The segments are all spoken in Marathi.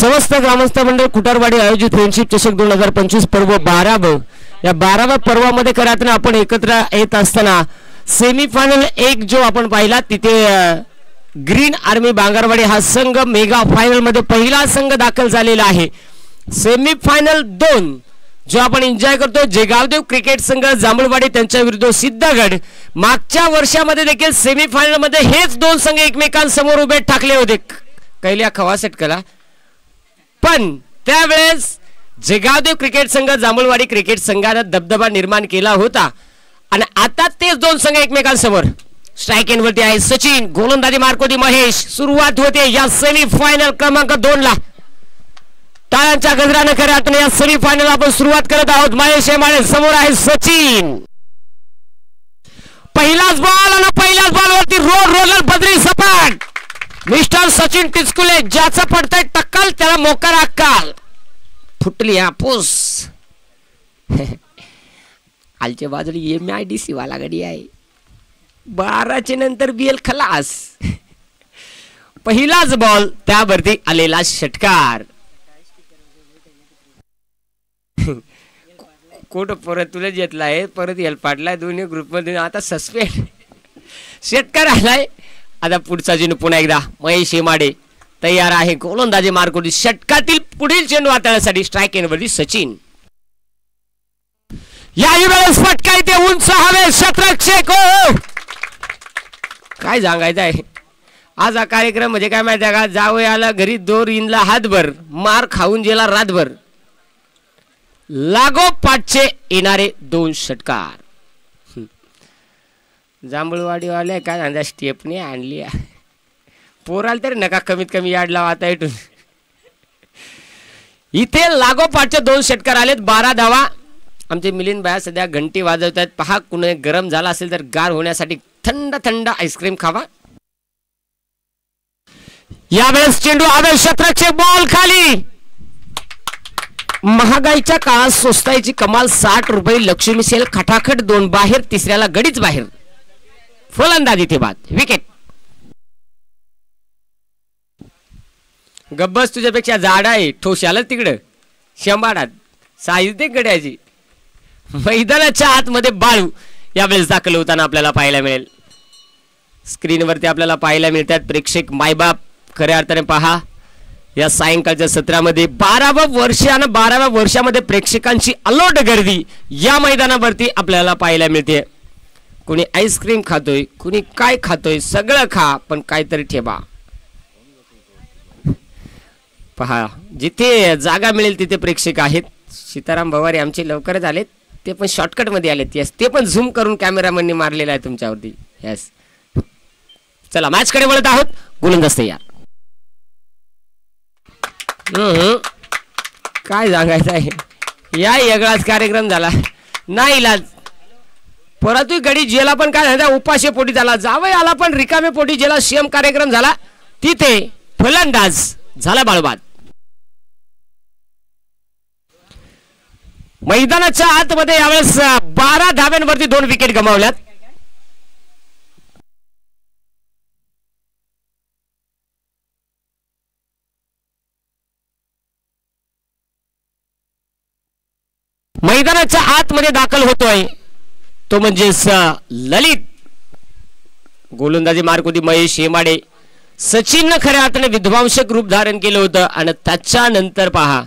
समस्त ग्रामस्थ मंडळ कुटारवाडी आयोजित फ्रेंडशिप चषक 2025 पर्व 12व या 12व्या पर्वामध्ये खऱ्यातून आपण एकत्र येत असताना सेमीफायनल एक जो आपण पाहिला तिथे ग्रीन आर्मी बांगरवाडी हा संघ मेगा फायनल मध्ये पहिला संघ दाखल झालेला आहे। सेमीफायनल 2 जो आपण एन्जॉय करतो जेगावदेव क्रिकेट संघ जांभूळवाडी त्यांच्या विरुद्ध सिद्धगड। मागच्या वर्षामध्ये देखील सेमीफायनल मध्ये हेच दोन संघ एकमेकांसमोर उभे ठाकले होते कैल्या खवासेट कला, पण त्यावेळेस जेगावदेव क्रिकेट संघ जांभूळवाडी क्रिकेट संघानं दबदबा निर्माण केला होता आणि आता तेच दोन संघ एकमेकांसमोर। स्ट्राइक एंड वरती आहे सचिन, गोलंदाजी मार्कोदी महेश। सुरुवात होते या सेमीफायनल क्रमांक 2 ला टाळ्यांच्या गजराने खऱ्या अर्थाने या सेमीफायनल आपण सुरुवात करत आहोत। महेश हेमाळे समोर आहे सचिन। पहिलाच बॉल आणि पहिल्याच बॉलवरती रोलर बद्री सपाट। मिस्टर सचिन टिचकुले ज्याचा पडतंय टक्कल त्याला मोकार अक्कल फुटली हापूस। आलच्या बाजूला MIDC वाला गाडी आहे 12च्या नंतर BL खलास। पहिलाच बॉल त्यावरती आलेला षटकार। कोट परत तुला घेतलाय परत येल पाडलाय दोन्ही ग्रुप मध्ये आता सस्पेंड षटकार आलाय। आता पुढचा चेंडू पुन्हा एकदा महेश हेमाडे तयार आहे। गोलंदाजी मार्कोडी षटकातील पुढील चेंडू हाताळण्यासाठी स्ट्राइक एंड वरती सचिन। याही वेळेस फटका इथे उंच हवे क्षेत्ररक्षक काय सांगायचं आहे आज हा कार्यक्रम म्हणजे काय माहिती आहे का, जावई आला घरी दोर इनला हातभर मार खाऊन गेला रातभर। लागोपाठचे येणारे दोन षटकार जांभूळवाडीवाले काय सांगा स्टेपने आणली पोराल तरी नका कमीत कमी याड लावा आता इथून। इथे लागोपाठचे दोन षटकार आलेत 12 धावा। आमचे मिलिंद भाई सध्या घंटी वाजवत आहेत। पहा कुणी गरम झाला असेल तर गार होण्यासाठी थंड थंड आईस्क्रीम खावा। यावेळेस चेंडू हवे क्षेत्ररक्षक बॉल खाली। महागाईच्या काळात स्वस्ताईची कमाल 60 रुपये लक्ष्मी सेल खटाखट 2 बाहेर तिसऱ्याला गडीच बाहेर। फलंदाजी ते बाद विकेट। गब्बस तुझ्यापेक्षा जाड आहे ठोशाला तिकडं शंभाडात साईज दे गड्याची। मैदानाच्या आतमध्ये बाळू यावेळेस दाखल होताना आपल्याला पाहायला मिळेल। स्क्रीनवरती आपल्याला पाहायला मिळतात प्रेक्षक मायबाप। खऱ्या अर्थाने पहा या सायंकाळच्या सत्रामध्ये 12व्या वर्षामध्ये प्रेक्षकांची अलोट गर्दी या मैदानावरती आपल्याला पाहायला मिळते। कुणी आईस्क्रीम खातोय कुणी काय खातोय सगळं खा पण काहीतरी ठेवा। पहा जिथे जागा मिळेल तिथे प्रेक्षक आहेत। सीताराम भवारी आमचे लवकरच आलेत ते पण शॉर्टकट मध्ये आलेत। यस ते पण झूम करून कॅमेरामॅनने मारलेला आहे तुमच्यावरती। यस चला मॅच कडे वळत आहोत। गोलंदाज तयार। काय सांगायचं आहे या वेगळाच कार्यक्रम झाला नाही इलाज। परंतु गडी जेला पण काय झाला उपाशी पोटी झाला जावई आला पण रिकामे पोटी जेला सीएम कार्यक्रम झाला तिथे फलंदाज झाला बाळबाद। मैदानाच्या आतमध्ये यावेळेस 12 धाव्यांवरती 2 विकेट गमावल्यात। मैदानाच्या आतमध्ये दाखल होतोय तो म्हणजे ललित। गोलंदाजी मार्कोदी महेश हेमाडे। सचिन खऱ्या अर्थाने विध्वंसक रूप धारण केलं होतं आणि त्याच्यानंतर पहा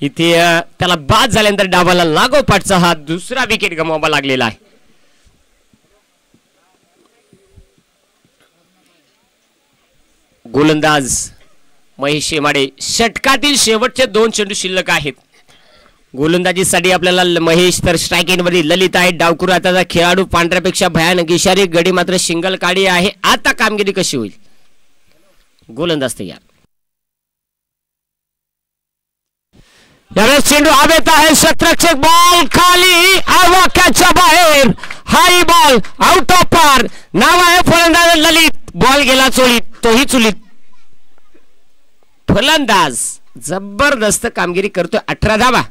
इथे त्याला बाद झाल्यानंतर डावाला लागोपाठचा हा दुसरा विकेट गमावावा लागलेला आहे। गोलंदाज महेश हेमाडे षटकातील शेवटचे 2 चेंडू शिल्लक आहेत। गोलंदाजीसाठी आपल्याला महेश तर स्ट्राइक एंड मध्ये ललित आहे। डावखुर हाताचा खेळाडू पांढऱ्यापेक्षा भयानक इशारे गडी मात्र सिंगल काढी आहे। आता कामगिरी कशी होईल गोलंदाज तयार। यावेळेस चेंडू हवेत आहे क्षेत्ररक्षक बॉल खाली आवाक्याच्या बाहेर। हाई बॉल आउट ऑफ पार। नाव आहे फलंदाज ललित। बॉल गेला चोलीत तोही चुलीत। फलंदाज जबरदस्त कामगिरी करतोय 18 धावा।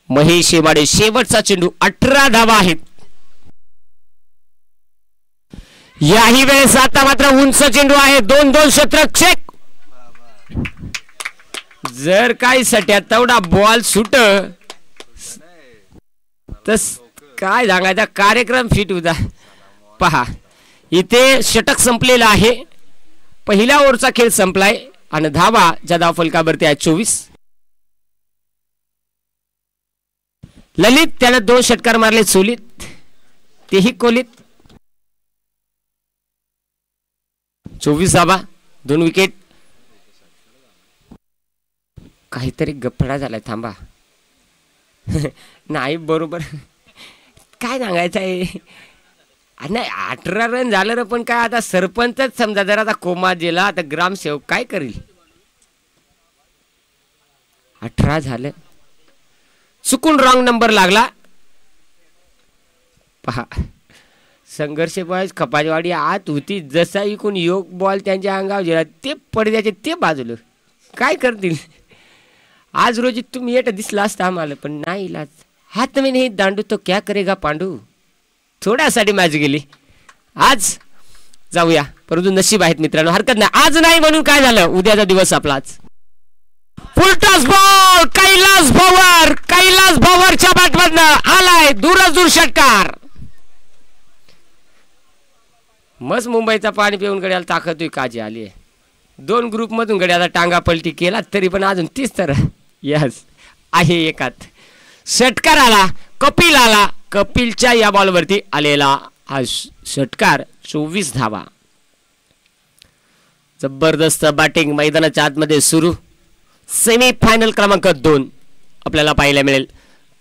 महेश शेवाडे शेवटचा चेंडू 18 धावा आहेत. याही वेळेस आता मात्र उंच चेंडू आहे. 2-2 क्षेत्ररक्षक. जर काही सट्या तेवढा बॉल सुट तस काय सांगायचा कार्यक्रम फिट होता. पहा इथे षटक संपलेला आहे. पहिल्या ओव्हरचा खेळ संपलाय आणि धावा ज्या धाव फलकावरती आहे 24. ललित त्याने 2 षटकार मारले चोलीत तेही कोलीत. 24 धावा 2 विकेट. काहीतरी गफडा झालाय थांबा. नाही बरोबर काय सांगायचं आहे. नाही 18 रन झालं रे पण काय आता सरपंचच समजा जर आता कोमा गेला आता ग्रामसेवक काय करील. 18 झालं चुकून रॉंग नंबर लागला. पहा संघर्ष बॉयज खपाजवाडी आत होती जसा इकून योग बॉल त्यांच्या अंगावर गेला ते पडद्याचे ते बाजूला काय करतील. आज रोजी तुम्ही येत दिसला असता आम्हाला पण नाही इलाज. हात में नहीं दांडू तो क्या करेगा पांडू. थोड्यासाठी मॅच गेली. आज जाऊया परंतु नशीब आहेत मित्रांनो हरकत नाही. आज नाही म्हणून काय झालं उद्याचा दिवस आपलाच. फुलटॉस बॉल कैलास भवरच्या बॅटमधनं आलाय दूर षटकार. मस्त मुंबईचा पाणी पिऊन गड्याला ताकद काजी आली आहे. 2 ग्रुप मधून गड्याला टांगा पलटी केला तरी पण अजून 30 तर यस आहे एकात. षटकार आला कपिल आला. कपिलच्या या बॉलवरती आलेला हा षटकार 24 धावा. जबरदस्त बॅटिंग मैदानाच्या आतमध्ये सुरू. सेमी फायनल क्रमांक 2 आपल्याला पाहायला मिळेल.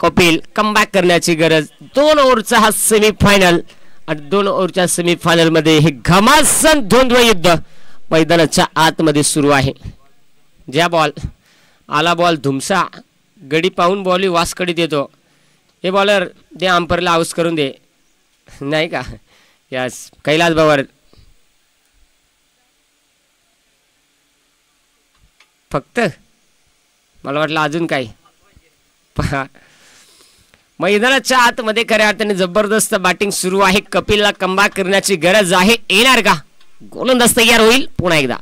कपिल कमबॅक करण्याची गरज. 2 ओव्हरचा हा सेमी फायनल आणि 2 ओव्हरच्या सेमी फायनल मध्ये हे घमासन द्वंद्व युद्ध मैदानाच्या आतमध्ये सुरू आहे. ज्या बॉल आला बॉल धुमसा गडी पाहून बॉल वासकडीत येतो. हे बॉलर दे अंपरला आउट करून दे नाही का. यस कैलास भवर फक्त मला वाटलं अजून काही. पहा मैदानाच्या आतमध्ये खऱ्या अर्थाने जबरदस्त बॅटिंग सुरू आहे. कपिलला कमबॅक करण्याची गरज आहे. येणार का गोलंदाज तयार होईल पुन्हा एकदा.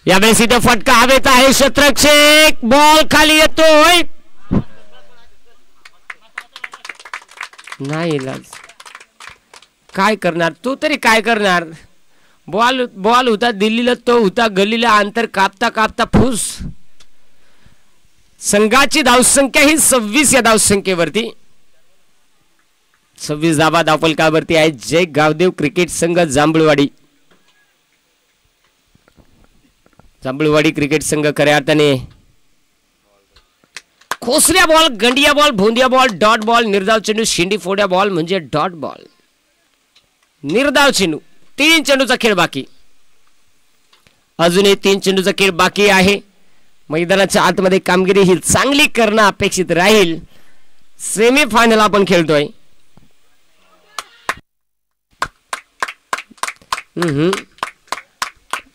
यावेळेस इथे फटका हवेत आहे. क्षेत्ररक्षक बॉल खाली येतोय. नाही काय करणार तो तरी काय करणार. बॉल होता दिल्लीला तो होता गल्लीला अंतर कापता कापता फूस. संघाची धावसंख्या ही 26 या धावसंख्येवरती 26 धावा धावफलकावरती आहे. जय गावदेव क्रिकेट संघ जांभूळवाडी क्रिकेट संघ खऱ्या अर्थाने खोसल्या बॉल गंडिया बॉल भोंदिया बॉल डॉट बॉल निर्धाव चेंडू शिंडी फोड्या बॉल म्हणजे डॉट बॉल. निर्धाव चेंडू 3 चेंडूचा खेळ बाकी. अजूनही 3 चेंडूचा खेळ बाकी आहे. मैदानाच्या आतमध्ये कामगिरी ही चांगली करणं अपेक्षित राहील. सेमी फायनल आपण खेळतोय.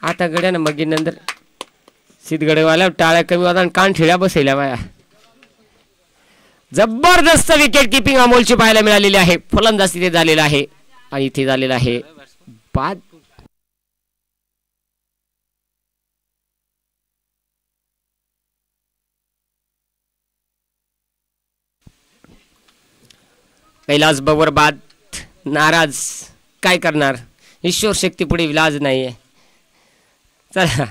आता गड्यानं मग नंतर सिद्धगडवाल्या टाळ्या कमी होता आणि कान ठेळ्या बसल्या बाया. जबरदस्त विकेट किपिंग अमोलची पाहायला मिळालेली आहे. फलंदाज तिथे झालेला आहे आणि इथे झालेला आहे बाद. कैलास भवर बाद नाराज काय करणार. ईश्वर शक्ती पुढे विलाज नाहीये. चला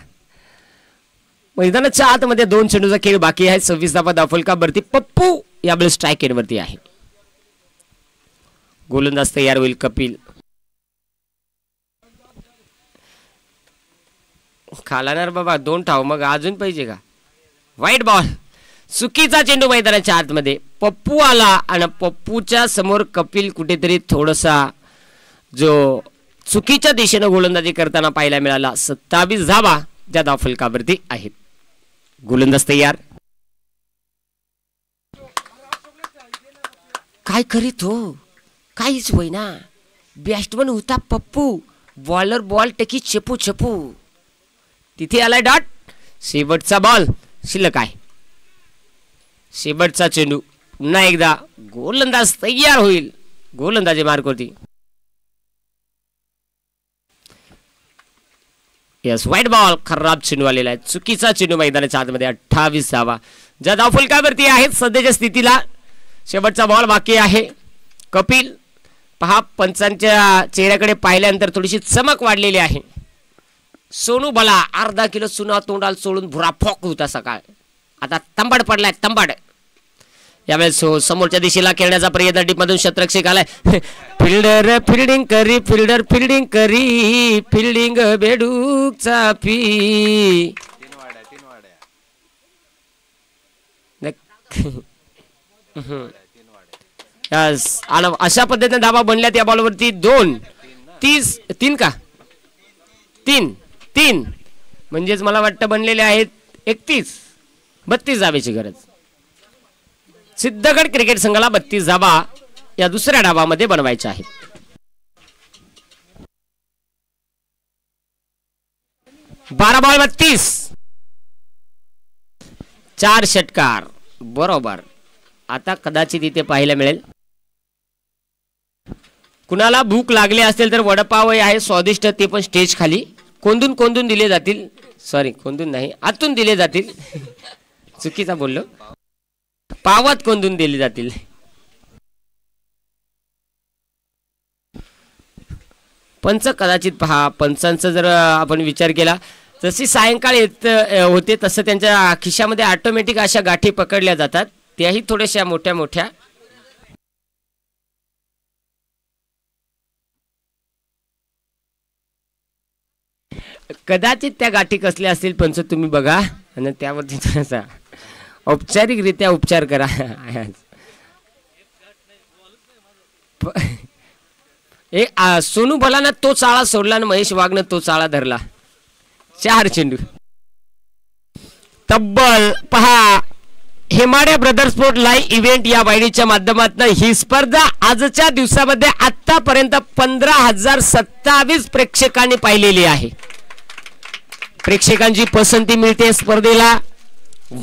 मैदानाच्या आतमध्ये 2 चेंडूचा खेळ बाकी आहे. 26 धावा धावफलकावरती पप्पू यावेळेस स्ट्राईक एंडवरती आहे. गोलंदाज तयार होईल कपिल. खालाणार बाबा 2 ठाव मग अजून पाहिजे का. वाईट बॉल चुकीचा चेंडू मैदानाच्या आतमध्ये. पप्पू आला आणि पप्पूच्या समोर कपिल कुठेतरी थोडासा जो चुकीच्या दिशेने गोलंदाजी करताना पाहायला मिळाला. 27 धावा ज्या धावफलकावरती आहेत. गोलंदाज तयार. काय करीत हो काहीच होईना. बॅट्समन होता पप्पू. बॉलर बॉल टेकी चेपू चेपू. तिथे आलाय डॉट. शेवटचा बॉल शिल्लक आहे. शेवटचा चेंडू पुन्हा एकदा गोलंदाज तयार होईल गोलंदाजी मार्कवरती. यस वाईट बॉल खराब चेंडू आलेला आहे चुकीचा चेंडू मैदानाच्या आतमध्ये 28 धावा. ज्या धावफलकावरती आहेत सध्याच्या स्थितीला शेवटचा बॉल बाकी आहे. कपिल पहा पंचांच्या चेहऱ्याकडे पाहिल्यानंतर थोडीशी चमक वाढलेली आहे. सोनू भला अर्धा किलो चुना तोंडाल सोडून भुराफोक होता सकाळ आता तंबाड पडलाय तंबाड. यावेळेस समोरच्या दिशेला खेळण्याचा प्रयत्न डीपमधून शतरक्षक आलाय. फिल्डर फिल्डिंग करी फिल्डर फिल्डिंग करी फिल्डिंग बेडूकचा पी. आणि अशा पद्धतीने धावा बनल्यात या बॉलवरती 2-3 का 3 म्हणजेच मला वाटतं बनलेले आहेत 32 धावेची गरज. सिद्धगड क्रिकेट संघाला 32 धावा या दुसऱ्या डावामध्ये बनवायच्या आहेत. बारा बॉल 32 4 षटकार बरोबर. आता कदाचित इथे पाहायला मिळेल कुणाला भूक लागली असेल तर वडापाव आहे स्वादिष्ट ते पण स्टेज खाली कोंदून दिले जातील. सॉरी कोंदून नाही आतून दिले जातील चुकीचा बोललो पावात कोंदून दिले जातील. पंच कदाचित पहा पंचांचा जर आपण विचार केला जशी सायंकाळ येत होते तसं त्यांच्या खिशामध्ये ऑटोमॅटिक अशा गाठी पकडल्या जातात त्याही थोड्याशा मोठ्या मोठ्या. कदाचित त्या गाठी कसल्या असतील पंच तुम्ही बघा आणि त्यावरती थोडासा औपचारिकरित्या उपचार करा. सोनू भलानं तो चाळा सोडला आणि महेश वाघनं तो चाळा धरला. 4 चेंडू तब्बल पहा Hemade brother sport live event या वाहिनीच्या माध्यमातून ही स्पर्धा आजच्या दिवसामध्ये आतापर्यंत 15,027 प्रेक्षकांनी पाहिलेली आहे. प्रेक्षकांची पसंती मिळते स्पर्धेला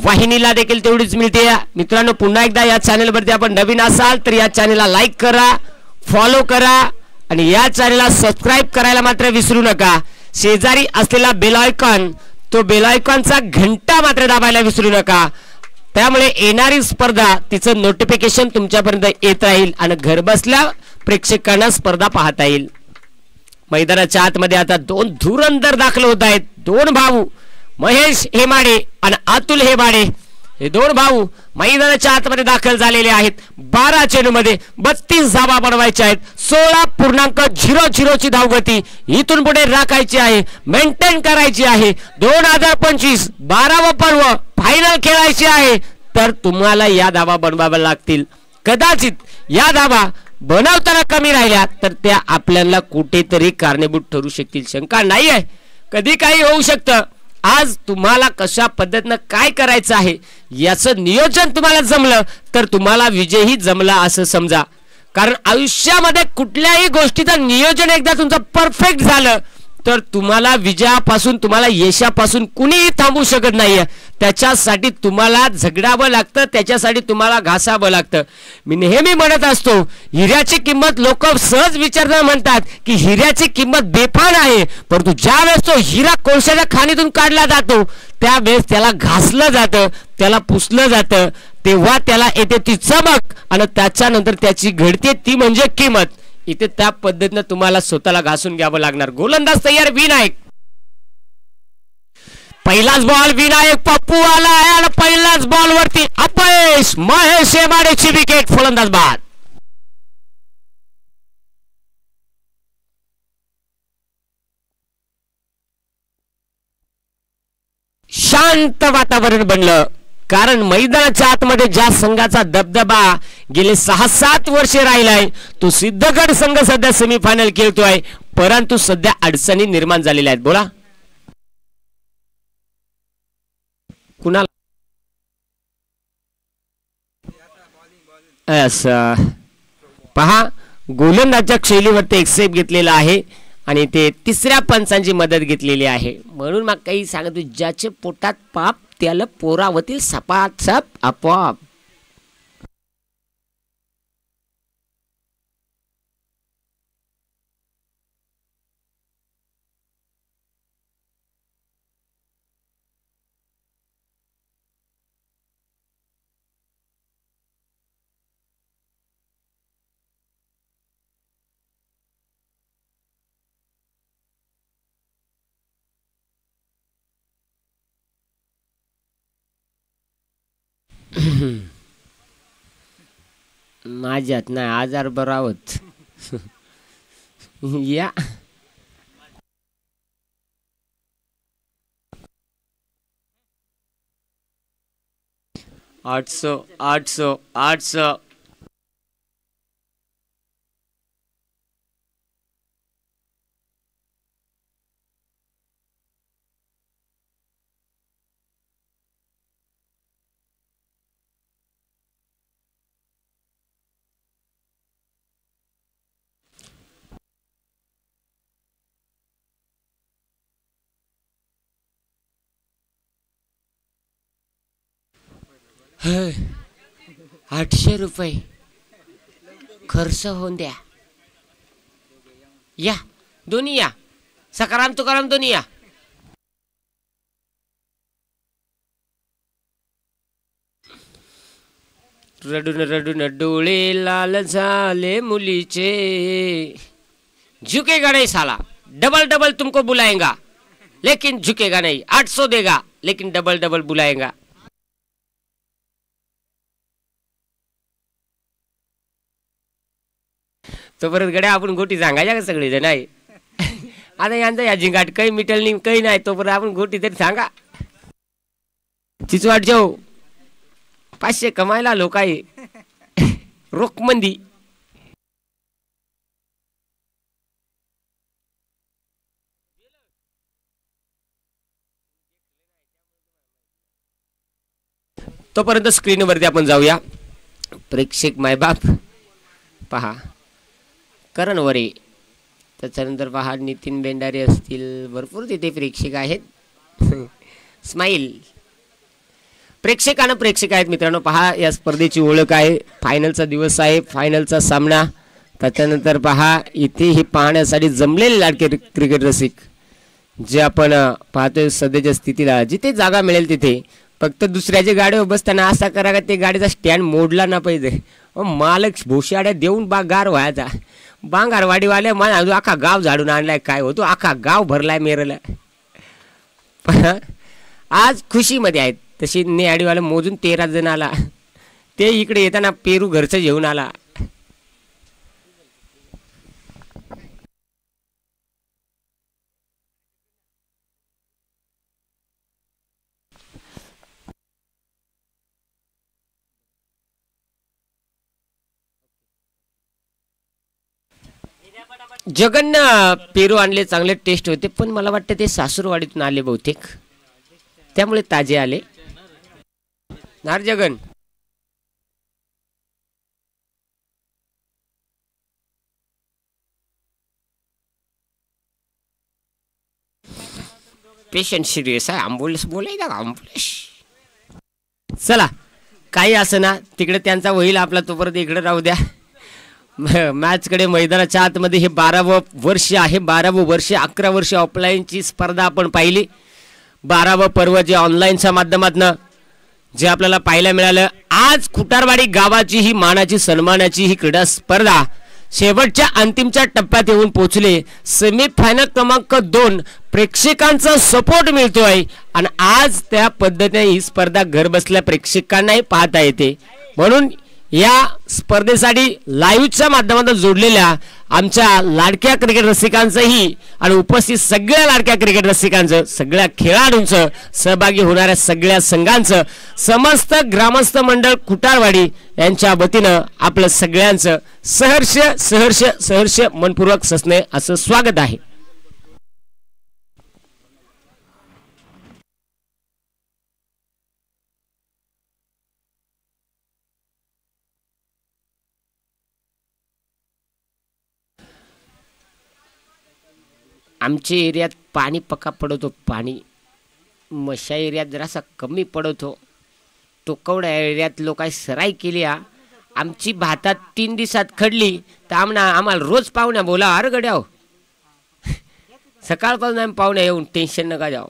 वाहिनीला देखील तेवढीच मिळते. मित्रांनो पुन्हा एकदा या चॅनलवरती आपण नवीन असाल तर या चॅनलला लाईक करा फॉलो करा आणि या चॅनलला सबस्क्राईब करायला मात्र विसरू नका. शेजारी असलेला बेल आयकॉन तो बेल आयकॉनचा घंटा मात्र दाबायला विसरू नका. त्यामुळे येणारी स्पर्धा तिचं नोटिफिकेशन तुमच्यापर्यंत येत राहील आणि घरबसल्या प्रेक्षकांना स्पर्धा पाहता येईल. मैदानाच्या आतमध्ये आता 2 धुरंधर दाखल होत आहेत. 2 भाऊ महेश हेमाडे आणि अतुल हेमाडे हे 2 भाऊ मैदानाच्या आतमध्ये दाखल झालेले आहेत. 12 चेंडूमध्ये 32 धावा बनवायच्या आहेत. 16.00 ची धावगती इथून पुढे राखायची आहे मेंटेन करायची आहे. 2025 12वा पर्व फायनल खेळायची आहे तर तुम्हाला या धावा बनवाव्या लागतील. कदाचित या धावा बनवताना कमी राहिल्या तर त्या आपल्याला कुठेतरी कारणीभूत ठरू शकतील. शंका नाही आहे कधी काही होऊ शकतं. आज तुम्हाला कशा पद्धतीने काय करायचं आहे याचं नियोजन तुम्हाला जमलं तर तुम्हाला विजयही जमला असं समजा. कारण आयुष्यामध्ये कुठल्याही गोष्टीचं नियोजन एकदा तुमचं परफेक्ट झालं तर तुम्हाला विजयापासून तुम्हाला यशापासून कुणीही थांबवू शकत नाहीये. त्याच्यासाठी तुम्हाला झगडावं लागतं त्याच्यासाठी तुम्हाला घासावं लागतं. मी नेहमी म्हणत असतो हिऱ्याची किंमत लोक सहज विचारताना म्हणतात की हिऱ्याची किंमत बेफान आहे परंतु ज्या वेळेस तो हिरा कोळशाच्या खाणीतून काढला जातो त्यावेळेस त्याला घासलं जातं त्याला पुसलं जातं तेव्हा त्याला येते ती चमक आणि त्याच्यानंतर त्याची घडते ती म्हणजे किंमत. इथे त्या पद्धतीने तुम्हाला स्वतःला घासून घ्यावं लागणार. गोलंदाज तयार विनायक पहिलाच बॉल विनायक पप्पू आला आहे आणि पहिल्याच बॉल वरती अपयश महेश हेमाडेची विकेट फलंदाज बाद. शांत वातावरण बनलं कारण मैदानाच्या आतमध्ये ज्या संघाचा दबदबा गेले 6-7 वर्षे राहिलाय तो सिद्धगड संघ सध्या सेमीफायनल खेळतोय परंतु सध्या अडचणी निर्माण झालेल्या आहेत. बोला कुणाला पहा गोलंदाजच्या शैलीवरती एक्सेप्ट घेतलेला आहे आणि ते तिसऱ्या पंचांची मदत घेतलेली आहे. म्हणून मग काही सांगतो ज्याचे पोटात पाप त्याला पोरावतील सपाट सप आपोआप. माझ्यात नाही आजार बरावत. या 800 800 800. हे, 800 रुपये खर्च होऊन द्या. या दोन्ही या, सकाराम तुकाराम दोन्ही या. रडून रडून डोळे लाल झाले मुलीचे. झुकेगा नहीं साला, डबल डबल तुमको बुलाएगा लेकिन झुकेगा नहीं. 800 देगा लेकिन डबल डबल बुलाएगा. तो परत गड्या आपण गोटी सांगायच्या का सगळे नाही. आता यांचा या झिंगाट काही मिटल नाही काही नाही, तो परत आपण गोटी तरी सांगा. चिचवाट जाऊ 500 कमायला लोक आहे रोखमंदी. तोपर्यंत स्क्रीनवरती आपण जाऊया. प्रेक्षक मायबाप पहा, करण वरे, त्याच्यानंतर पहा नितीन बेंडारे असतील, भरपूर तिथे प्रेक्षक आहेत. स्माईल प्रेक्षकानं प्रेक्षक आहेत मित्रांनो. पहा या स्पर्धेची ओळख आहे, फायनलचा दिवस आहे, फायनलचा सामना. त्याच्यानंतर पहा इथे हे पाहण्यासाठी जमलेले लाडके क्रिकेट रसिक जे आपण पाहतोय सध्याच्या स्थितीला, जिथे जागा मिळेल तिथे फक्त दुसऱ्याच्या गाडीवर बसताना असा करा का ते गाडीचा स्टँड मोडला ना पाहिजे. मालक भोशाड्या देऊन गार व्हायचा. बांगारवाडीवाले मला अख्खा गाव झाडून आणलाय काय होतो, अख्खा गाव भरलाय मेरला. आज खुशीमध्ये आहेत. तशी नेहाडीवाला मोजून 13 जण आला. ते इकडे येताना पेरू घरचं घेऊन आला. जगन पेरू आणले, चांगले टेस्ट होते, पण मला वाटतं ते सासूरवाडीतून आले बहुतेक, त्यामुळे ताजे आले. नार जगन पेशंट सिरियस आहे. ॲम्ब्युलन्स बोलायचा का ॲम्ब्युलन्स. चला काही असं ना, तिकडे त्यांचा होईल आपला, तोपर्यंत इकडे राहू द्या. मॅचकडे मैदानाच्या आतमध्ये हे 12वं वर्ष आहे. 12वं वर्ष, 11 वर्ष ऑफलाईनची स्पर्धा आपण पाहिली. 12वं पर्व जे ऑनलाईनच्या माध्यमातून जे आपल्याला पाहायला मिळालं. आज खुटारवाडी गावाची ही मानाची सन्मानाची ही क्रीडा स्पर्धा शेवटच्या अंतिमच्या टप्प्यात येऊन पोहोचले. सेमीफायनल क्रमांक 2 प्रेक्षकांचा सपोर्ट मिळतोय आणि आज त्या पद्धतीने ही स्पर्धा घर बसल्या प्रेक्षकांनाही पाहता येते. म्हणून या स्पर्धेसाठी लाईव्हच्या माध्यमातून जोडलेल्या आमच्या लाडक्या क्रिकेट रसिकांचंही आणि उपस्थित सगळ्या लाडक्या क्रिकेट रसिकांचं, सगळ्या खेळाडूंचं, सहभागी होणाऱ्या सगळ्या संघांचं, समस्त ग्रामस्थ मंडळ खुटारवाडी यांच्या वतीनं आपलं सगळ्यांचं सहर्ष सहर्ष सहर्ष मनपूर्वक सस्ने असं स्वागत आहे. आमच्या एरियात पाणी पक्का पडतो. पाणी मशा एरियात जरासा कमी पडतो. टोकवड्या एरियात लोकांनी सराई केली. आमची भातात 3 दिवसात खडली तर आम्हाला रोज पाहुण्या बोला, अरे गड्या सकाळपासून आम्ही पाहुण्या येऊन टेन्शन नका जाऊ.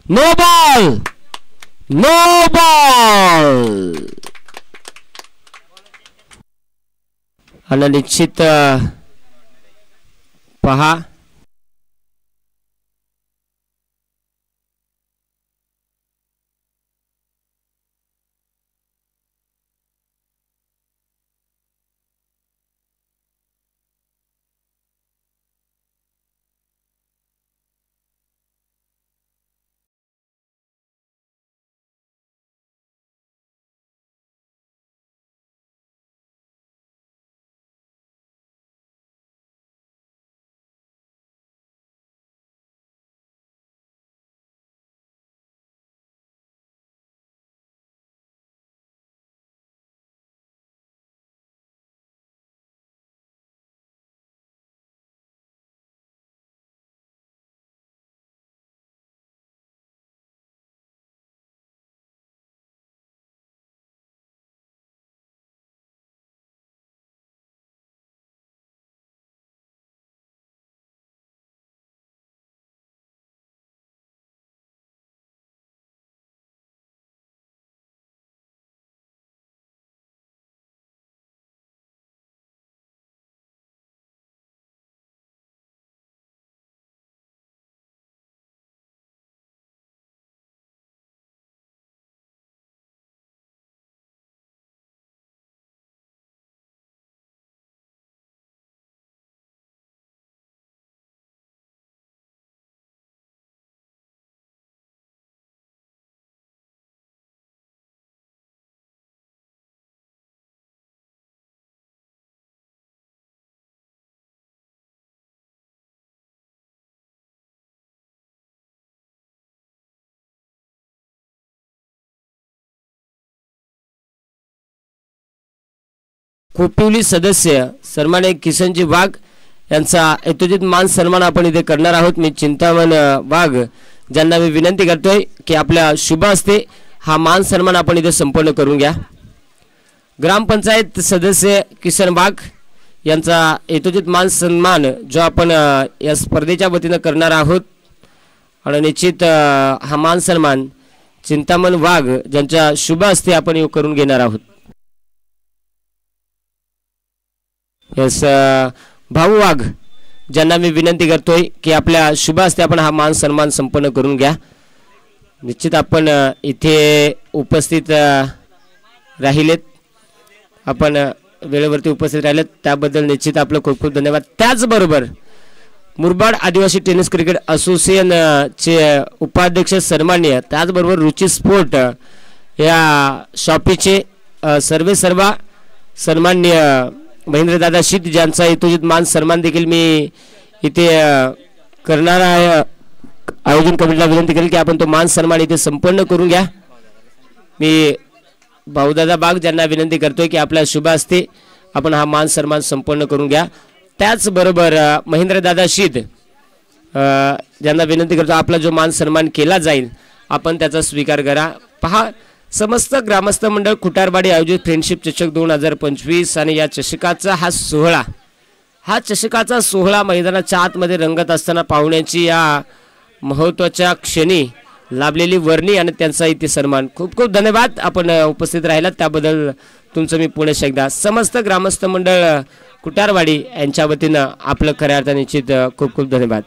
No ball, no ball. आणि निश्चित पहा कोपिवली सदस्य सन्माननीय किसनजी वाघ यांचा यथोचित मान सन्मान आपण इथे करणार आहोत. मी चिंतामण वाघ ज्यांना मी विनंती करतोय की आपल्या शुभ हस्ते हा मान सन्मान आपण इथे संपन्न करून घ्या. ग्रामपंचायत सदस्य किसन वाघ यांचा यथोचित मान सन्मान जो आपण या स्पर्धेच्या वतीनं करणार आहोत. आणि निश्चित हा मान सन्मान चिंतामण वाघ ज्यांच्या शुभ हस्ते आपण करून घेणार आहोत. यस भाऊ वाघ ज्यांना मी विनंती करतोय की आपल्या शुभ हस्ते आपण हा मान सन्मान संपन्न करून घ्या. निश्चित आपण इथे उपस्थित राहिलेत, आपण वेळेवरती उपस्थित राहिलेत त्याबद्दल निश्चित आपलं खूप खूप धन्यवाद. त्याचबरोबर मुरबाड आदिवासी टेनिस क्रिकेट असोसिएशन चे उपाध्यक्ष सन्माननीय, त्याचबरोबर रुची स्पोर्ट या शॉपीचे सर्वा सन्माननीय महेंद्रदादा शीत ज्यांचा यथोचित मान सन्मान देखील मी इथे करणार आहे. आयोजन कमिटीला विनंती करेल की आपण तो मान सन्मान इथे संपन्न करून घ्या. मी भाऊदादा बाग ज्यांना विनंती करतोय की आपल्या शुभ हस्ते आपण हा मान सन्मान संपन्न करून घ्या. त्याचबरोबर महेंद्रदादा शीत ज्यांना विनंती करतो आपला जो मान सन्मान केला जाईल आपण त्याचा स्वीकार करा. पहा समस्त ग्रामस्थ मंडळ खुटारवाडी आयोजित फ्रेंडशिप चषक 2025 आणि या चषकाचा हा चषकाचा सोहळा मैदानाच्या आतमध्ये रंगत असताना पाहुण्यांची या महत्त्वाच्या क्षणी लाभलेली वर्णी आणि त्यांचा इथे सन्मान. खूप खूप धन्यवाद आपण उपस्थित राहिलात त्याबद्दल तुमचं मी पुन्हा एकदा समस्त ग्रामस्थ मंडळ खुटारवाडी यांच्या वतीनं आपलं खऱ्या अर्थाने निश्चित खूप खूप धन्यवाद.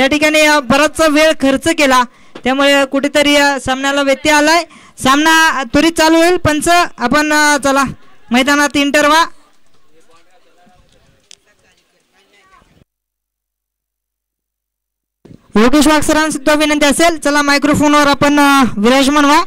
त्या ठिकाणी बराचसा वेळ खर्च केला, त्यामुळे कुठेतरी सामन्याला व्यत्यय आलाय. सामना त्वरित चालू होईल. पंच आपण चला मैदानात इंटर व्हा. योगेश वाघ सरांना सुद्धा विनंती असेल, चला मायक्रोफोनवर आपण विराजमान व्हा.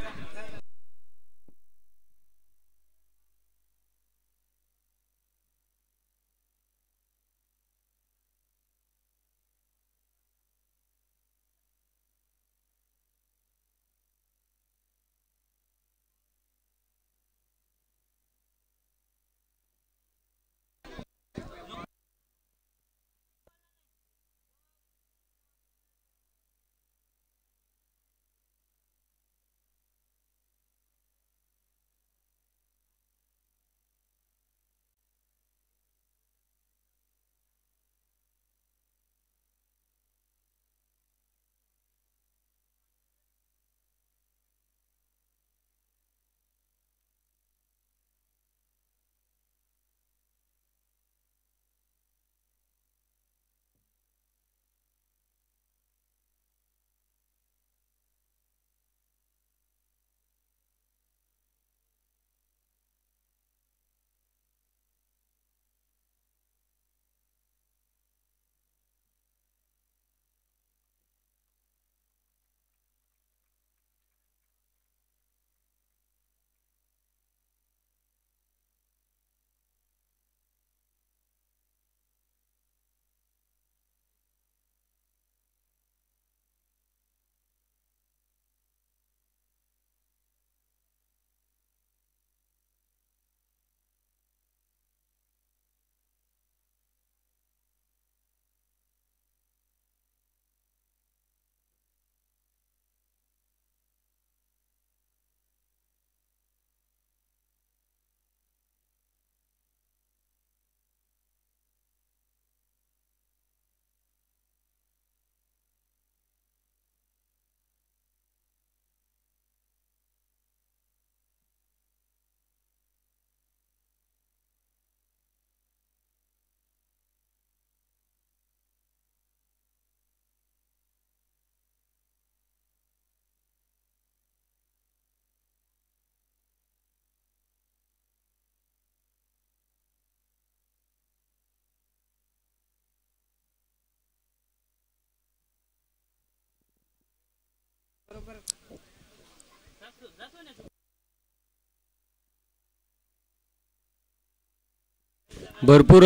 भरपूर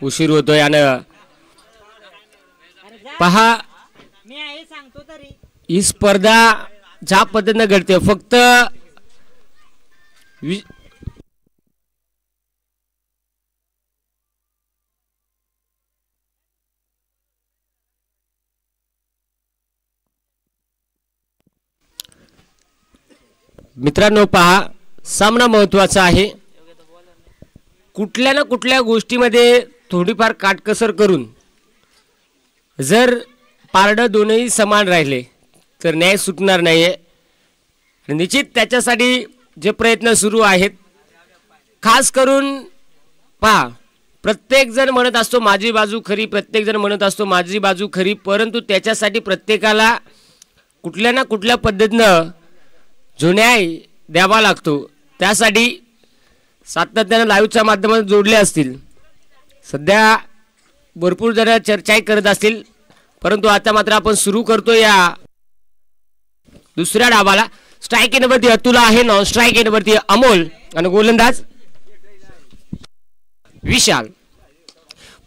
उशीर होतोय आणि पहा ही स्पर्धा ज्या पद्धतीने घडते फक्त मित्रांनो पहा सामना महत्त्वाचा आहे. कुठल्या ना कुठल्या गोष्टीमध्ये थोडीफार काटकसर करून जर पारडं दोनही समान राहिले तर न्याय सुटणार नाहीये. निश्चित त्याच्यासाठी जे प्रयत्न सुरू आहेत खास करून पहा प्रत्येक जण म्हणत असतो माझी बाजू खरी, प्रत्येक जण म्हणत असतो माझी बाजू खरी, परंतु त्याच्यासाठी प्रत्येकाला कुठल्या ना कुठल्या पद्धतीनं जो न्याय द्यावा लागतो. त्यासाठी सातत्याने लाईव्हच्या माध्यमातून जोडले असतील. सध्या भरपूर जण चर्चाही करत असतील, परंतु आता मात्र आपण सुरू करतो या दुसऱ्या डावाला. स्ट्राईक एंडवरती अतुल आहे, नॉन स्ट्राईक एंडवरती अमोल आणि गोलंदाज विशाल.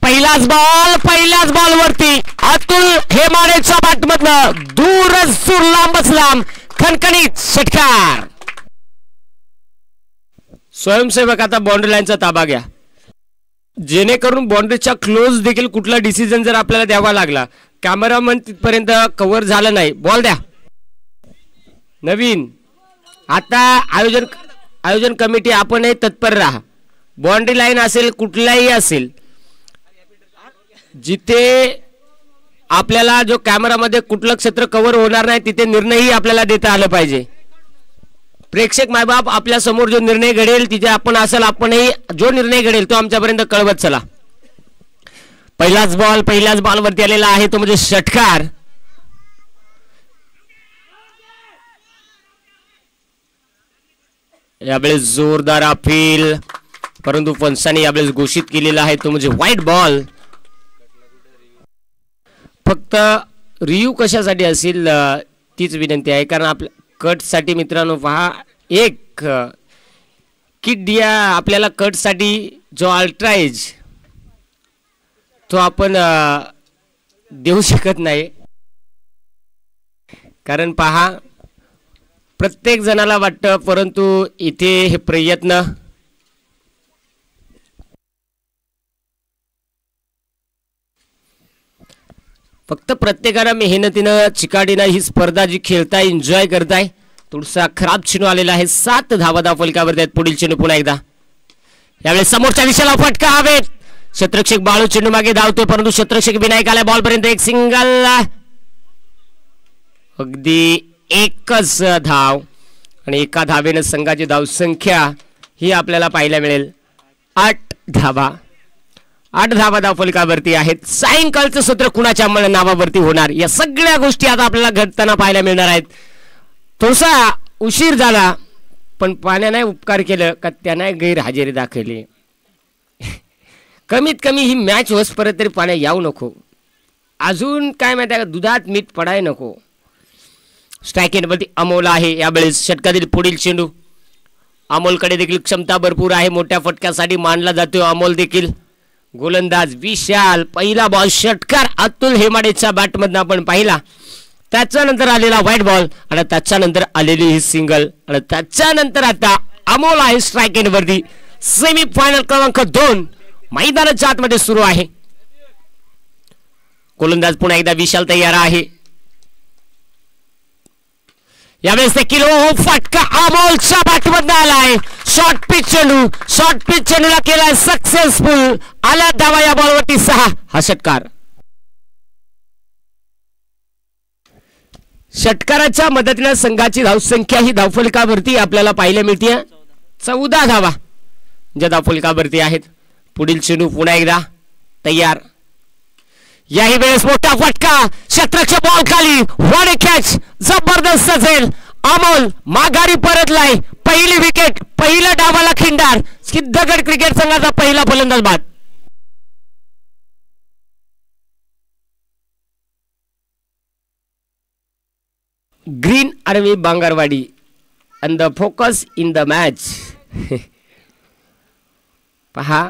पहिलाच बॉल वरती अतुल हे मानेच्या बॅटमधनं दूरच लांबच लांब खणखणीत षटकार. स्वयंसेवक आता बाउंड्री लाईनचा ताबा घ्या, जेणेकरून बाउंड्रीच्या क्लोज देखील कुठला डिसिजन जर आपल्याला द्यावा लागला, कॅमेरामन तिथपर्यंत कव्हर झालं नाही, बॉल द्या. नवीन आता आयोजन कमिटी आपणही तत्पर राहा. बाउंड्री लाईन असेल कुठलाही असेल, जिथे आपल्याला जो कॅमेरामध्ये कुठलं क्षेत्र कव्हर होणार नाही तिथे निर्णयही आपल्याला देता आलं पाहिजे. प्रेक्षक मायबाप आपल्या समोर जो निर्णय घडेल तिथे आपण असेल, आपणही जो निर्णय घडेल तो आमच्यापर्यंत कळवत चला. पहिल्याच बॉल वरती आलेला आहे तो म्हणजे षटकार. यावेळेस जोरदार अपील, परंतु पंचाने यावेळेस घोषित केलेला आहे तो म्हणजे व्हाईट बॉल. फक्त रिव्ह्यू कशासाठी असेल तीच विनंती आहे, कारण आपल्या कटसाठी मित्रांनो पहा एक किट दिया आपल्याला कटसाठी जो अल्ट्राएज तो आपण देऊ शकत नाही, कारण पहा प्रत्येक जणाला वाटतं, परंतु इथे हे प्रयत्न फक्त प्रत्येकाला मेहनतीनं चिकाटीनं ही स्पर्धा जी खेळताय एन्जॉय करताय. थोडासा खराब चेंडू आलेला आहे. 7 धावा फलकावर आहेत. पुढील चेंडू पुन्हा एकदा यावेळेस समोरच्या दिशेला फटका हवेत. क्षेत्ररक्षक बाळू चेंडू मागे धावतोय, परंतु क्षेत्ररक्षक विनायक आला बॉल पर्यंत. एक सिंगल, अगदी एकच धाव आणि एका धावेनं संघाची धावसंख्या ही आपल्याला पाहायला मिळेल 8 धावा. 8 धावा फलकावरती आहेत. सायंकाळचं सत्र कुणाच्या नावावरती होणार या सगळ्या गोष्टी आता आपल्याला घडताना पाहायला मिळणार आहेत. थोडासा उशीर झाला, पण पाण्याने उपकार केलं का त्याने गैरहजेरी दाखवली. कमीत कमी ही मॅच होसपर्यंत तरी पाण्या यावं नको. अजून काय माहिती आहे का, दुधात मीठ पडाय नको. स्ट्राईक एंडवरती अमोल आहे. यावेळेस षटकातील पुढील चेंडू अमोलकडे देखील क्षमता भरपूर आहे. मोठ्या फटक्यासाठी मानला जातो अमोल देखील. गोलंदाज विशाल. पहिला बॉल षटकार अतुल हेमाडेच्या बॅटमधून आपण पाहिला. त्याच्यानंतर आलेला व्हाईट बॉल आणि त्याच्यानंतर आलेली ही सिंगल आणि त्याच्यानंतर आता अमोल आहे स्ट्राईक एंडवरती. सेमी फायनल क्रमांक 2 मैदानाच्या आतमध्ये सुरू आहे. गोलंदाज पुन्हा एकदा विशाल तयार आहे. यावेळेस देखील फटका अमोलच्या बॅटमधून आलाय. शॉर्ट पिच चेंडूला केलाय सक्सेसफुल. आला धावा या बॉलवरती 6. हा षटकार. षटकाराच्या मदतीने संघाची धावसंख्या ही धावफलकावरती आपल्याला पाहायला मिळते 14 धावा ज्या धावफलकावरती आहेत. पुढील चेंडू पुन्हा एकदा तयार. याही वेळेस मोठा फटका. क्षेत्ररक्षक बॉल खाली. वन कॅच जबरदस्त असेल. अमोल माघारी परतलाय. पहिली विकेट. पहिल्या डावाला खिंडार. सिद्धगड क्रिकेट संघाचा पहिला फलंदाज बाद. Green army Bangarwadi and the focus in the match. पहा,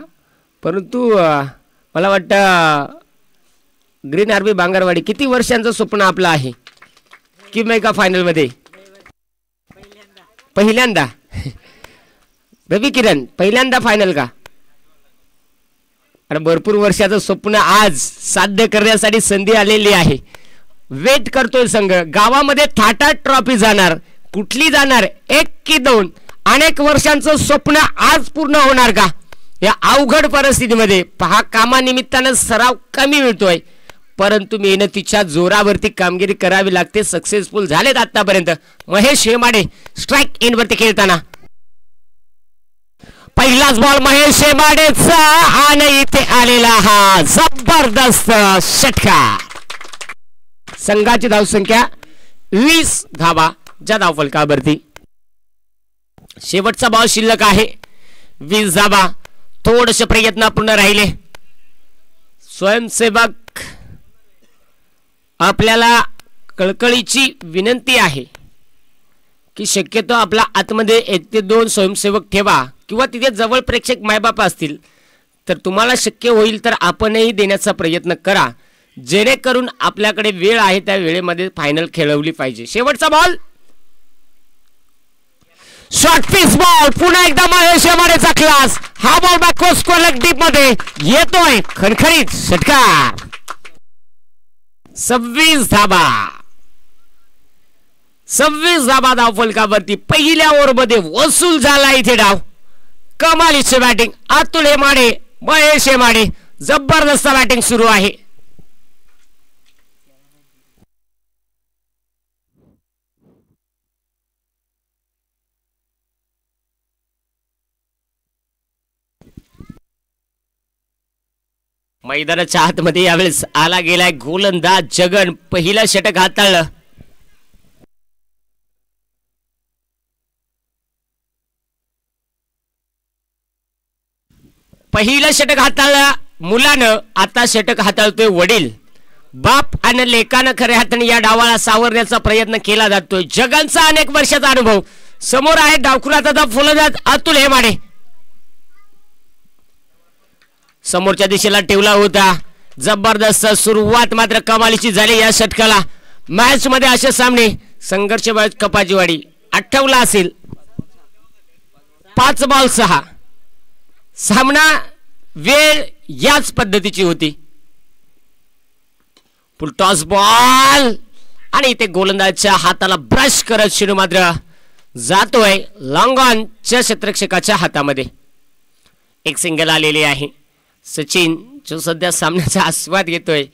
परंतु मला वाटतं ग्रीन आर्मी बांगरवाडी किती वर्षांचं स्वप्न आपलं आहे की मेगा फायनल मध्ये पहिल्यांदा. रवी किरण पहिल्यांदा फायनल का? आणि भरपूर वर्षाचं स्वप्न आज साध्य करण्यासाठी संधी आलेली आहे. वेट करतोय संघ. गावामध्ये थाटा ट्रॉफी जाणार. कुठली जाणार? 1 की 2? अनेक वर्षांचं स्वप्न आज पूर्ण होणार का या अवघड परिस्थितीमध्ये? पहा, कामानिमित्तानं सराव कमी मिळतोय, परंतु मेहनतीच्या जोरावरती कामगिरी करावी लागते. सक्सेसफुल झालेत आतापर्यंत. महेश हेमाडे स्ट्राईक एंडवरती खेळताना. पहिलाच बॉल महेश हेमाडेचा आणि इथे आलेला हा जबरदस्त षटकार. संघाची धावसंख्या 20 धावा ज्या धावफलकावरती. शेवटचा बॉल शिल्लक आहे. 20 धावा. थोडेसे प्रयत्न पूर्ण राहिले. स्वयंसेवक आपल्याला कळकळीची विनंती आहे की शक्यतो आपला आतमध्ये 1 ते 2 स्वयंसेवक ठेवा, किंवा तिथे जवळ प्रेक्षक मायबाप असतील तर तुम्हाला शक्य होईल तर आपणही देण्याचा प्रयत्न करा, जेणेकरून आपल्याकडे वेळ आहे त्या वेळेमध्ये फायनल खेळवली पाहिजे. शेवटचा बॉल शॉर्ट पिच बॉल. पुन्हा एकदा महेश हेमाडेचा क्लास. हा बॉल बॅकवर्ड स्क्वेअर डीप मध्ये येतोय. खणखणीत षटकार. 26 धाबा. 26 धाबा धावफलकावरती. पहिल्या ओव्हरमध्ये वसूल झाला इथे डाव. कमालीचे बॅटिंग अतुल हेमाडे, महेश हेमाडे. जबरदस्त बॅटिंग सुरू आहे. मैदानाच्या आतमध्ये यावेळेस आला गेलाय गोलंदाज जगन. पहिला षटक हाताळलं. पहिलं षटक हाताळलं मुलानं. आता षटक हाताळतोय वडील. बाप आणि लेकानं खऱ्या हाताने या डावाला सावरण्याचा प्रयत्न केला जातोय. जगनचा अनेक वर्षाचा अनुभव. समोर आहे डावखुराचा फलंदाज अतुल हेमाडे. समोरच्या दिशेला ठेवला होता. जबरदस्त सुरुवात मात्र कमालीची झाली या षटकाला. मॅच मध्ये असे सामने संघर्ष कपाजीवाडी आठवला असेल. 5 बॉल 6. सामना वेळ याच पद्धतीची होती. फुल टॉस बॉल आणि इथे गोलंदाजच्या हाताला ब्रश करत चेंडू मात्र जातोय लॉंग ऑनच्या क्षेत्ररक्षकाच्या हातामध्ये. एक सिंगल आलेली आहे. सचिन जो सध्या सामन्याचा आस्वाद घेतोय.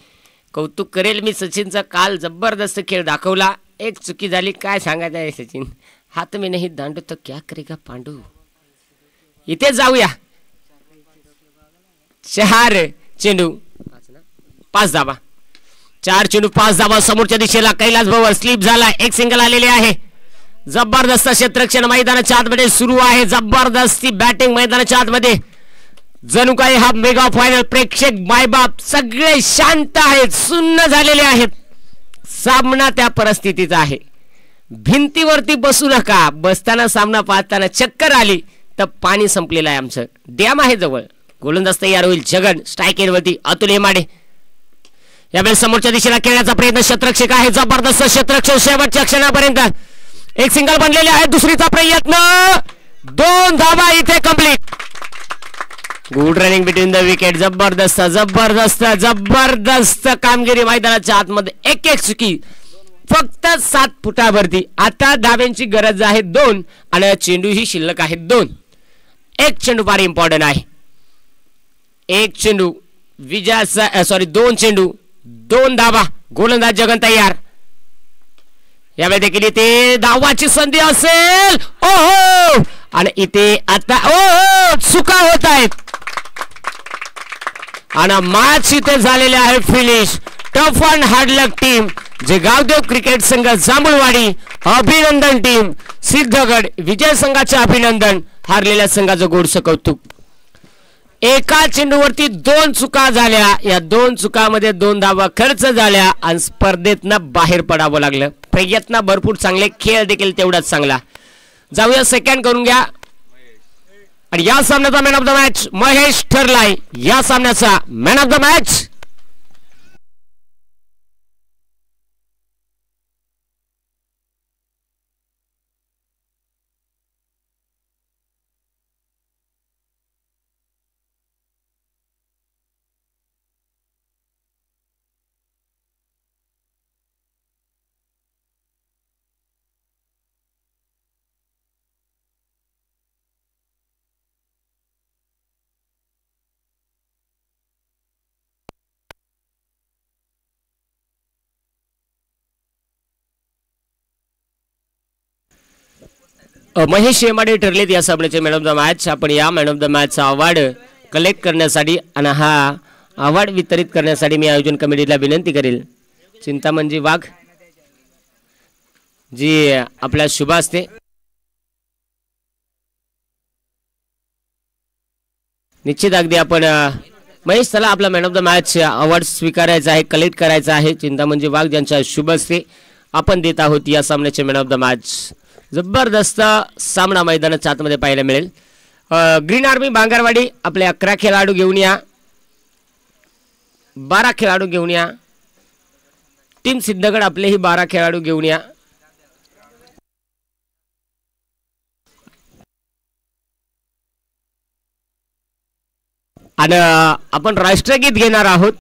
कौतुक करेल मी सचिनचा. काल जबरदस्त खेळ दाखवला. एक चुकी झाली काय सांगायचं आहे सचिन. हात में नहीं दांडू तो क्या करेगा पांडू. इथे जाऊया. 4 चेंडू 5 धावा. 4 चेंडू 5 धावा. समोरच्या दिशेला कैलास भवर स्लिप झाला. एक सिंगल आलेले आहे. जबरदस्त क्षेत्ररक्षण मैदानाच्या आतमध्ये सुरू आहे. जबरदस्ती बॅटिंग मैदानाच्या आतमध्ये. जणू काही हा मेगा फायनल. प्रेक्षक मायबाप सगळे शांत आहेत. सुन्न झालेले आहेत. सामना त्या परिस्थितीचा आहे. भिंतीवरती बसू नका. बसताना सामना पाहताना चक्कर आली तर पाणी संपलेलं आहे. आमचं डॅम आहे जवळ. गोलंदाज तयार होईल. जगन स्ट्राईक एंडवरती अतुल हेमाडे. यावेळेस समोरच्या दिशेला खेळण्याचा प्रयत्न क्षेत्ररक्षक आहे. जबरदस्त क्षेत्ररक्षक शेवटच्या क्षणापर्यंत. एक सिंगल बनलेले आहे. दुसरीचा प्रयत्न 2 धावा इथे complete. Good running between the wicket. जबरदस्त जबरदस्त जबरदस्त कामगिरी मैदानाच्या आतमध्ये. एक चुकी फक्त 7 फुटावरती. आता धाब्यांची गरज आहे 2 आणि चेंडू ही शिल्लक आहे 2. एक चेंडू फार इम्पॉर्टंट आहे. एक चेंडू विजयाचा 2 चेंडू 2 धावा. गोलंदाज जगन तयार. यावेळी देखील इथे धावाची संधी असेल. ओहो आणि इथे आता ओहो चुका होत आहेत आणि मॅच इथे झालेले आहे finish. Tough and hard luck team जे गावदेव क्रिकेट संघ जांभूळवाडी अभिनंदन. टीम सिद्धगड विजय संघाचे अभिनंदन. हारलेल्या संघाचं गोडसं कौतुक. एका चेंडूवरती 2 चुका झाल्या. या 2 चुकामध्ये 2 धावा खर्च झाल्या आणि स्पर्धेतनं बाहेर पडावं लागलं. प्रयत्न भरपूर चांगले. खेळ देखील तेवढाच चांगला. जाऊया सेकंड करून घ्या. आणि या सामन्याचा man of the match Mahesh ठरलाय. या सामन्याचा man of the match Mahesh Hemade ठरलेत या सामन्याचे मॅन ऑफ द मॅच. आपण या मॅन ऑफ द मॅचचा अवॉर्ड कलेक्ट करण्यासाठी आणि हा अवॉर्ड वितरित करण्यासाठी मी आयोजन कमिटीला विनंती करेल. चिंतामणजी वाघ जी आपल्या शुभ असते. निश्चित अगदी आपण महेश चला आपला man of the match award स्वीकारायचा आहे. कलेक्ट करायचा आहे. चिंतामणजी वाघ ज्यांच्या शुभ असते आपण देत आहोत या सामन्याचे मॅन ऑफ द मॅच. जबरदस्त सामना मैदानाच्या आतमध्ये पाहायला मिळेल. ग्रीन आर्मी बांगरवाडी आपले 11 खेळाडू घेऊन या. 12 खेळाडू घेऊन या. टीम सिद्धगड आपलेही 12 खेळाडू घेऊन या. आणि आपण राष्ट्रगीत घेणार आहोत.